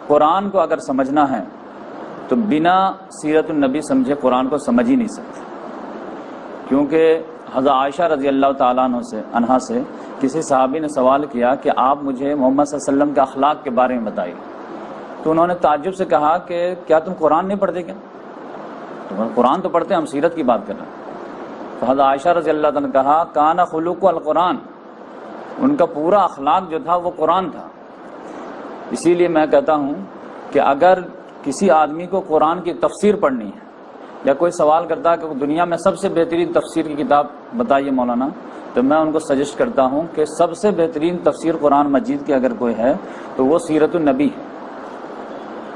قرآن کو اگر سمجھنا ہے تو بنا سیرت النبی سمجھے قرآن کو سمجھ ہی نہیں سکتے، کیونکہ حضرت عائشہ رضی اللہ تعالیٰ عنہ سے کسی صحابی نے سوال کیا کہ آپ مجھے محمد صلی اللہ علیہ وسلم کے اخلاق کے بارے میں بتائیے، تو انہوں نے تعجب سے کہا کہ کیا تم قرآن نہیں پڑھتے کیا؟ تو قرآن تو پڑھتے ہیں، ہم سیرت کی بات کر رہے ہیں۔ تو حضرت عائشہ رضی اللہ تعالیٰ نے کہا کانا خلق القرآن، ان کا پورا اخلاق جو تھا وہ قرآن تھا۔ اسی لیے میں کہتا ہوں کہ اگر کسی آدمی کو قرآن کی تفسیر پڑھنی ہے، یا کوئی سوال کرتا ہے کہ دنیا میں سب سے بہترین تفسیر کی کتاب بتائیے مولانا، تو میں ان کو سجیسٹ کرتا ہوں کہ سب سے بہترین تفسیر قرآن مجید کی اگر کوئی ہے تو وہ سیرت النبی ہے،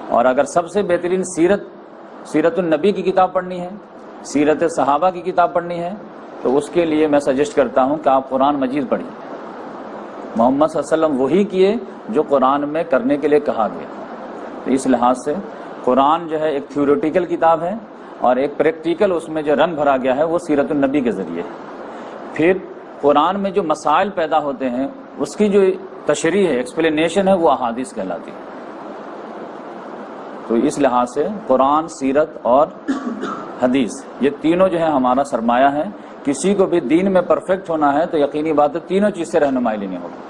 اور اگر سب سے بہترین سیرت النبی کی کتاب پڑھنی ہے، سیرت صحابہ کی کتاب پڑھنی ہے، تو اس کے لیے میں سجیسٹ کرتا ہوں کہ آپ قرآن مجید پڑھیے۔ محمد صلی اللہ علیہ وسلم وہی کیے جو قرآن میں کرنے کے لیے کہا گیا۔ تو اس لحاظ سے قرآن جو ہے ایک تھیوریٹیکل کتاب ہے، اور ایک پریکٹیکل اس میں جو رنگ بھرا گیا ہے وہ سیرت النبی کے ذریعے۔ پھر قرآن میں جو مسائل پیدا ہوتے ہیں اس کی جو تشریح ہے، ایکسپلینیشن ہے، وہ احادیث کہلاتی ہے۔ تو اس لحاظ سے قرآن، سیرت اور حدیث، یہ تینوں جو ہے ہمارا سرمایہ ہے۔ کسی کو بھی دین میں پرفیکٹ ہونا ہے تو یقینی بات ہے تینوں چیز سے رہنمائی لینی ہوگی۔